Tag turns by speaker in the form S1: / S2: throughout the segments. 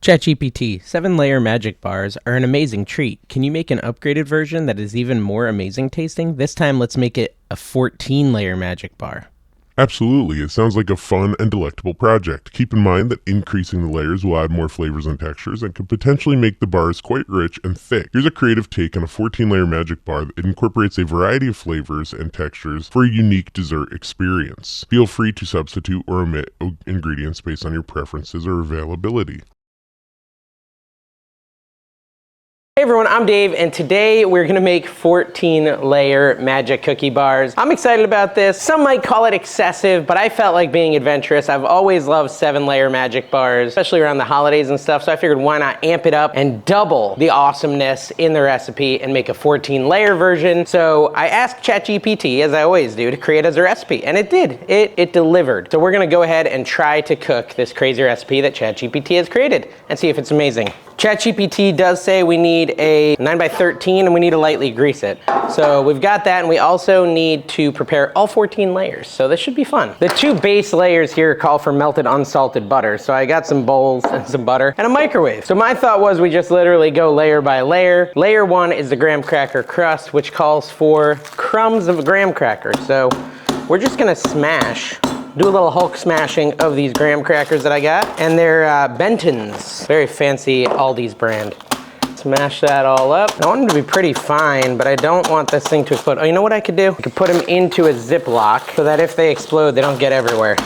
S1: ChatGPT, 7-layer magic bars are an amazing treat. Can you make an upgraded version that is even more amazing tasting? This time, let's make it a 14-layer magic bar.
S2: Absolutely, it sounds like a fun and delectable project. Keep in mind that increasing the layers will add more flavors and textures and could potentially make the bars quite rich and thick. Here's a creative take on a 14-layer magic bar that incorporates a variety of flavors and textures for a unique dessert experience. Feel free to substitute or omit ingredients based on your preferences or availability.
S1: Hey everyone, I'm Dave, and today we're gonna make 14-layer magic cookie bars. I'm excited about this. Some might call it excessive, but I felt like being adventurous. I've always loved 7-layer magic bars, especially around the holidays and stuff, so I figured why not amp it up and double the awesomeness in the recipe and make a 14-layer version. So I asked ChatGPT, as I always do, to create as a recipe, and it did. It delivered. So we're gonna go ahead and try to cook this crazy recipe that ChatGPT has created and see if it's amazing. ChatGPT does say we need a 9x13 and we need to lightly grease it. So we've got that, and we also need to prepare all 14 layers. So this should be fun. The two base layers here call for melted unsalted butter. So I got some bowls and some butter and a microwave. So my thought was we just literally go layer by layer. Layer one is the graham cracker crust, which calls for crumbs of graham cracker. So we're just gonna do a little Hulk smashing of these graham crackers that I got. And they're Benton's, very fancy Aldi's brand. Smash that all up. I want them to be pretty fine, but I don't want this thing to explode. Oh, you know what I could do? I could put them into a Ziploc so that if they explode, they don't get everywhere.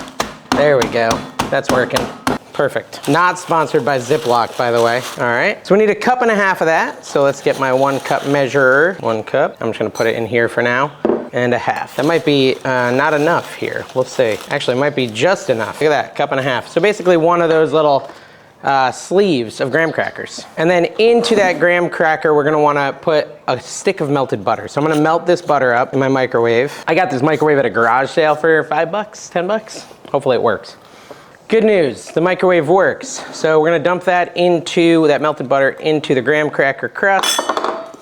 S1: There we go. That's working. Perfect. Not sponsored by Ziploc, by the way. All right. So we need 1.5 cups of that. So let's get my 1 cup measurer. 1 cup. I'm just gonna put it in here for now. And 1/2. That might be not enough here. We'll see. Actually, it might be just enough. Look at that, 1.5 cups. So basically one of those little sleeves of graham crackers. And then into that graham cracker, we're gonna wanna put a stick of melted butter. So I'm gonna melt this butter up in my microwave. I got this microwave at a garage sale for $5, $10. Hopefully it works. Good news, the microwave works. So we're gonna dump that melted butter into the graham cracker crust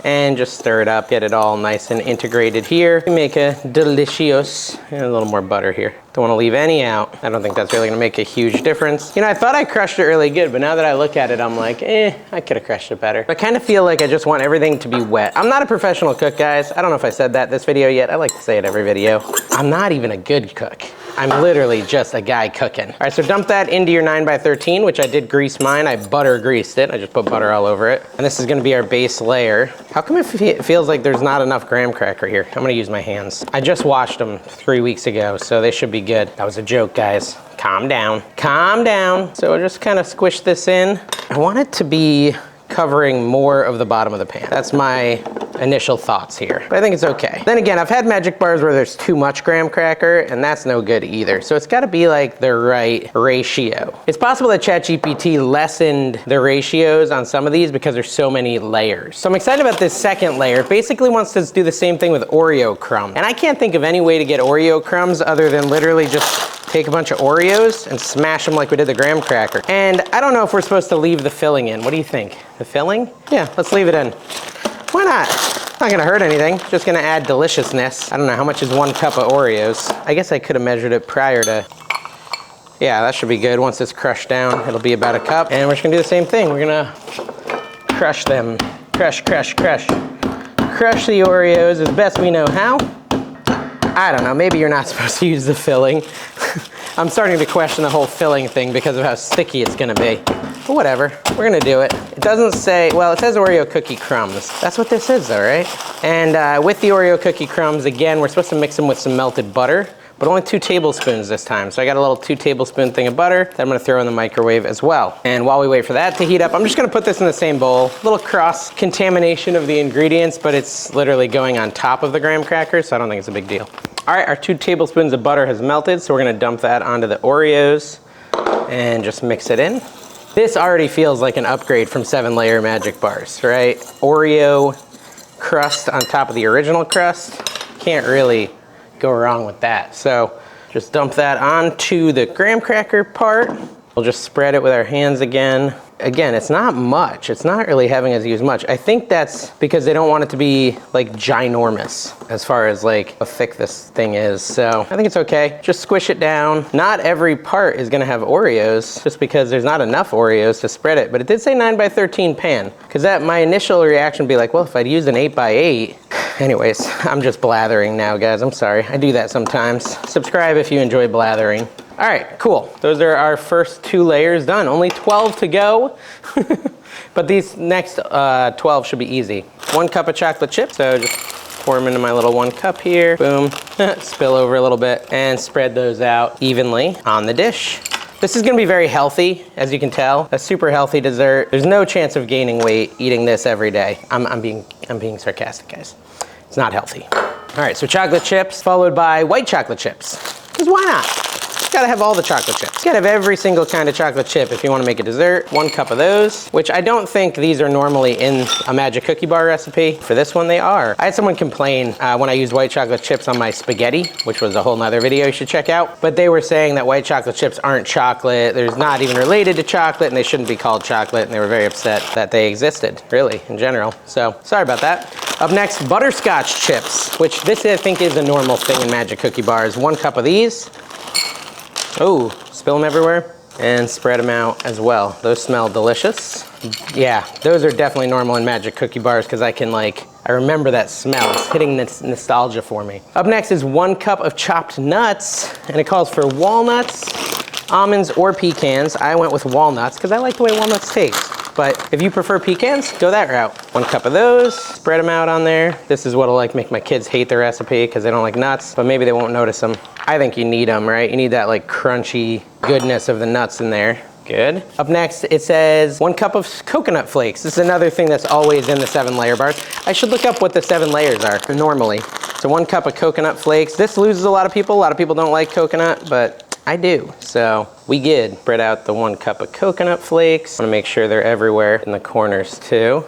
S1: and just stir it up, get it all nice and integrated here. Make a delicious, and a little more butter here. Don't wanna leave any out. I don't think that's really gonna make a huge difference. You know, I thought I crushed it really good, but now that I look at it, I'm like, I could have crushed it better. I kind of feel like I just want everything to be wet. I'm not a professional cook, guys. I don't know if I said that this video yet. I like to say it every video. I'm not even a good cook. I'm literally just a guy cooking. All right, so dump that into your 9x13, which I did grease mine. I butter greased it. I just put butter all over it. And this is gonna be our base layer. How come it feels like there's not enough graham cracker here? I'm gonna use my hands. I just washed them 3 weeks ago, so they should be good. That was a joke, guys. Calm down. Calm down. So just kind of squish this in. I want it to be covering more of the bottom of the pan. That's my initial thoughts here, but I think it's okay. Then again, I've had magic bars where there's too much graham cracker, and that's no good either. So it's gotta be like the right ratio. It's possible that ChatGPT lessened the ratios on some of these because there's so many layers. So I'm excited about this second layer. It basically wants to do the same thing with Oreo crumbs. And I can't think of any way to get Oreo crumbs other than literally just take a bunch of Oreos and smash them like we did the graham cracker. And I don't know if we're supposed to leave the filling in. What do you think? The filling? Yeah, let's leave it in. Why not? Not gonna hurt anything, just gonna add deliciousness. I don't know, how much is 1 cup of Oreos? I guess I could have measured it prior to, yeah, that should be good. Once it's crushed down, it'll be about 1 cup. And we're just gonna do the same thing. We're gonna crush them. Crush, crush, crush. Crush the Oreos as best we know how. I don't know, maybe you're not supposed to use the filling. I'm starting to question the whole filling thing because of how sticky it's gonna be. But whatever, we're gonna do it. It doesn't say, well, it says Oreo cookie crumbs. That's what this is though, right? And with the Oreo cookie crumbs, again, we're supposed to mix them with some melted butter, but only 2 tablespoons this time. So I got a little 2 tablespoon thing of butter that I'm gonna throw in the microwave as well. And while we wait for that to heat up, I'm just gonna put this in the same bowl. A little cross-contamination of the ingredients, but it's literally going on top of the graham crackers, so I don't think it's a big deal. All right, our 2 tablespoons of butter has melted, so we're gonna dump that onto the Oreos and just mix it in. This already feels like an upgrade from 7-layer magic bars, right? Oreo crust on top of the original crust. Can't really go wrong with that. So just dump that onto the graham cracker part. We'll just spread it with our hands again. again, it's not much. It's not really having us use much. I think that's because they don't want it to be like ginormous as far as like how thick this thing is. So I think it's okay. Just squish it down. Not every part is gonna have Oreos just because there's not enough Oreos to spread it, but it did say 9x13 pan, because that my initial reaction would be like, well, if I'd used an 8x8. Anyways, I'm just blathering now, guys. I'm sorry. I do that sometimes. Subscribe if you enjoy blathering. All right, cool. Those are our first 2 layers done. Only 12 to go. But these next 12 should be easy. 1 cup of chocolate chips. So just pour them into my little 1 cup here. Boom. Spill over a little bit and spread those out evenly on the dish. This is gonna be very healthy, as you can tell. A super healthy dessert. There's no chance of gaining weight eating this every day. I'm being sarcastic, guys. It's not healthy. All right, so chocolate chips followed by white chocolate chips. Because why not? You gotta have all the chocolate chips. You gotta have every single kind of chocolate chip if you wanna make a dessert. 1 cup of those, which I don't think these are normally in a magic cookie bar recipe. For this one, they are. I had someone complain when I used white chocolate chips on my spaghetti, which was a whole nother video you should check out. But they were saying that white chocolate chips aren't chocolate. There's not even related to chocolate, and they shouldn't be called chocolate. And they were very upset that they existed, really, in general. So sorry about that. Up next, butterscotch chips, which this I think is a normal thing in magic cookie bars. 1 cup of these. Oh, spill them everywhere and spread them out as well. Those smell delicious. Yeah, those are definitely normal in magic cookie bars because I remember that smell. It's hitting this nostalgia for me. Up next is 1 cup of chopped nuts, and it calls for walnuts, almonds, or pecans. I went with walnuts because I like the way walnuts taste. But if you prefer pecans, go that route. 1 cup of those, spread them out on there. This is what'll like make my kids hate the recipe because they don't like nuts, but maybe they won't notice them. I think you need them, right? You need that like crunchy goodness of the nuts in there. Good. Up next, it says 1 cup of coconut flakes. This is another thing that's always in the 7-layer bars. I should look up what the 7 layers are normally. So 1 cup of coconut flakes. This loses a lot of people. A lot of people don't like coconut, but I do. So we good. Spread out the 1 cup of coconut flakes. I want to make sure they're everywhere in the corners too.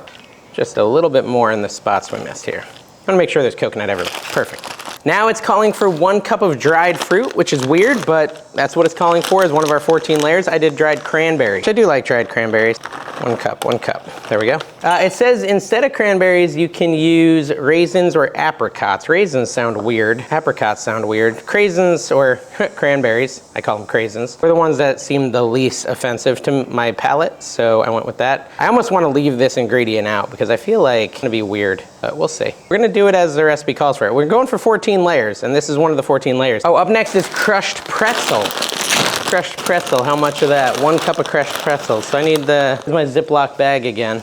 S1: Just a little bit more in the spots we missed here. I want to make sure there's coconut everywhere. Perfect. Now it's calling for 1 cup of dried fruit, which is weird, but that's what it's calling for, is one of our 14 layers. I did dried cranberries. I do like dried cranberries. 1 cup, 1 cup. There we go. It says instead of cranberries, you can use raisins or apricots. Raisins sound weird. Apricots sound weird. Craisins or cranberries, I call them craisins, were the ones that seemed the least offensive to my palate, so I went with that. I almost want to leave this ingredient out because I feel like it's gonna be weird, but we'll see. We're gonna do it as the recipe calls for it. We're going for 14 layers, and this is one of the 14 layers. Oh, up next is crushed pretzel. Crushed pretzel, how much of that? 1 cup of crushed pretzels. So I need here's my Ziploc bag again.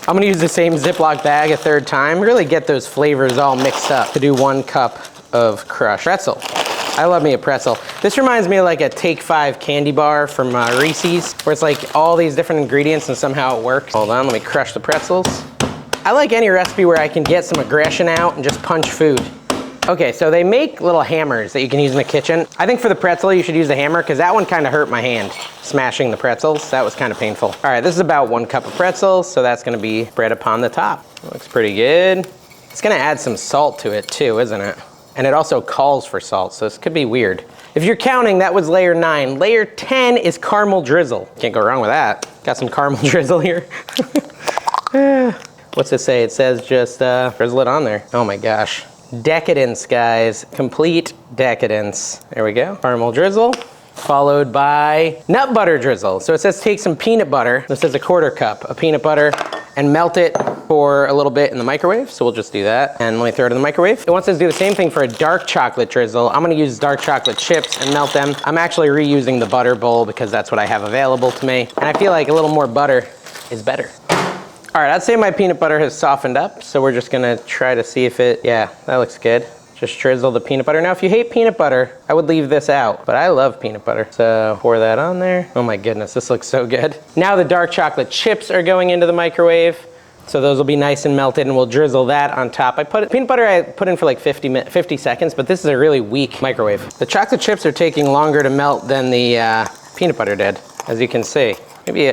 S1: I'm gonna use the same Ziploc bag a 3rd time, really get those flavors all mixed up to do 1 cup of crushed pretzel. I love me a pretzel. This reminds me of like a Take 5 candy bar from Reese's, where it's like all these different ingredients and somehow it works. Hold on, let me crush the pretzels. I like any recipe where I can get some aggression out and just punch food. Okay, so they make little hammers that you can use in the kitchen. I think for the pretzel, you should use the hammer because that one kind of hurt my hand, smashing the pretzels. That was kind of painful. All right, this is about 1 cup of pretzels, so that's gonna be spread upon the top. Looks pretty good. It's gonna add some salt to it too, isn't it? And it also calls for salt, so this could be weird. If you're counting, that was layer 9. Layer 10 is caramel drizzle. Can't go wrong with that. Got some caramel drizzle here. What's it say? It says just drizzle it on there. Oh my gosh. Decadence, guys. Complete decadence. There we go. Caramel drizzle, followed by nut butter drizzle. So it says take some peanut butter. This is a 1/4 cup of peanut butter and melt it for a little bit in the microwave. So we'll just do that. And let me throw it in the microwave. It wants us to do the same thing for a dark chocolate drizzle. I'm gonna use dark chocolate chips and melt them. I'm actually reusing the butter bowl because that's what I have available to me. And I feel like a little more butter is better. All right, I'd say my peanut butter has softened up, so we're just gonna try to see if yeah, that looks good. Just drizzle the peanut butter. Now, if you hate peanut butter, I would leave this out, but I love peanut butter. So pour that on there. Oh my goodness, this looks so good. Now the dark chocolate chips are going into the microwave. So those will be nice and melted, and we'll drizzle that on top. Peanut butter I put in for like 50 seconds, but this is a really weak microwave. The chocolate chips are taking longer to melt than the peanut butter did, as you can see. Maybe,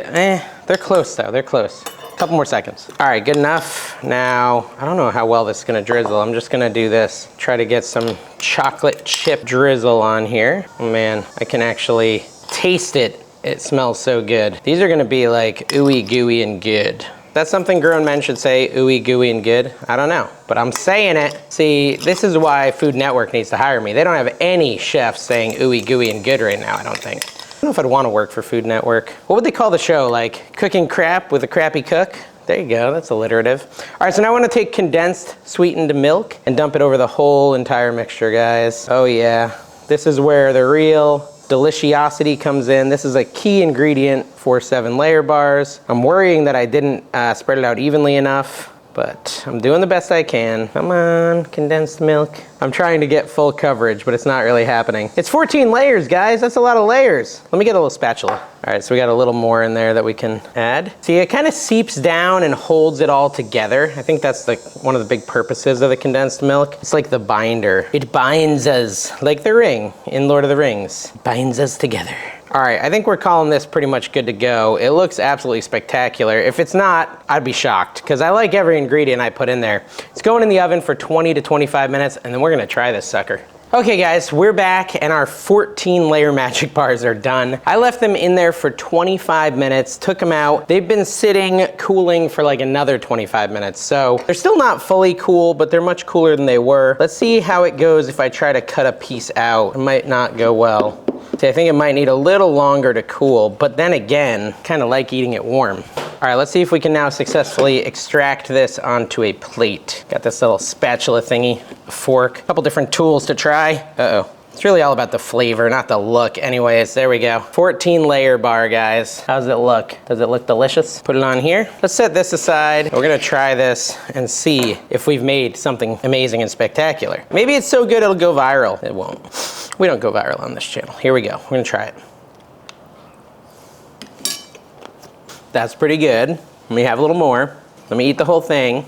S1: they're close though, they're close. Couple more seconds. All right, good enough. Now, I don't know how well this is gonna drizzle. I'm just gonna do this. Try to get some chocolate chip drizzle on here. Oh man, I can actually taste it. It smells so good. These are gonna be like ooey gooey and good. That's something grown men should say, ooey gooey and good? I don't know, but I'm saying it. See, this is why Food Network needs to hire me. They don't have any chefs saying ooey gooey and good right now, I don't think. I don't know if I'd want to work for Food Network. What would they call the show? Like cooking crap with a crappy cook? There you go, that's alliterative. All right, so now I want to take condensed sweetened milk and dump it over the whole entire mixture, guys. Oh yeah, this is where the real deliciosity comes in. This is a key ingredient for 7-layer bars. I'm worrying that I didn't spread it out evenly enough, but I'm doing the best I can. Come on, condensed milk. I'm trying to get full coverage, but it's not really happening. It's 14 layers, guys. That's a lot of layers. Let me get a little spatula. All right, so we got a little more in there that we can add. See, it kind of seeps down and holds it all together. I think that's one of the big purposes of the condensed milk. It's like the binder. It binds us, like the ring in Lord of the Rings. It binds us together. All right, I think we're calling this pretty much good to go. It looks absolutely spectacular. If it's not, I'd be shocked, because I like every ingredient I put in there. It's going in the oven for 20 to 25 minutes, and then we're gonna try this sucker. Okay guys, we're back and our 14-layer magic bars are done. I left them in there for 25 minutes, took them out. They've been sitting, cooling for like another 25 minutes. So they're still not fully cool, but they're much cooler than they were. Let's see how it goes if I try to cut a piece out. It might not go well. See, I think it might need a little longer to cool, but then again, kind of like eating it warm. All right, let's see if we can now successfully extract this onto a plate. Got this little spatula thingy, a fork, a couple different tools to try. Uh-oh. It's really all about the flavor, not the look. Anyways, there we go. 14-layer bar, guys. How does it look? Does it look delicious? Put it on here. Let's set this aside. We're gonna try this and see if we've made something amazing and spectacular. Maybe it's so good it'll go viral. It won't. We don't go viral on this channel. Here we go. We're gonna try it. That's pretty good. Let me have a little more. Let me eat the whole thing.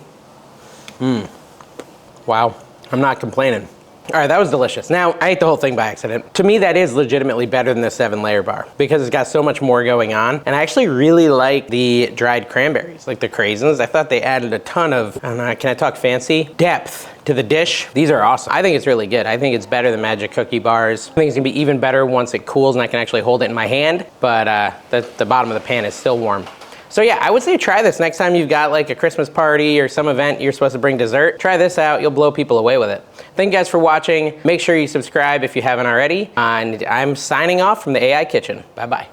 S1: Wow, I'm not complaining. All right, that was delicious. Now, I ate the whole thing by accident. To me, that is legitimately better than the 7-layer bar because it's got so much more going on. And I actually really like the dried cranberries, like the raisins. I thought they added a ton of, I don't know, can I talk fancy? Depth to the dish. These are awesome. I think it's really good. I think it's better than Magic Cookie bars. I think it's gonna be even better once it cools and I can actually hold it in my hand, but the bottom of the pan is still warm. So yeah, I would say try this next time you've got like a Christmas party or some event you're supposed to bring dessert. Try this out, you'll blow people away with it. Thank you guys for watching. Make sure you subscribe if you haven't already. And I'm signing off from the AI Kitchen. Bye-bye.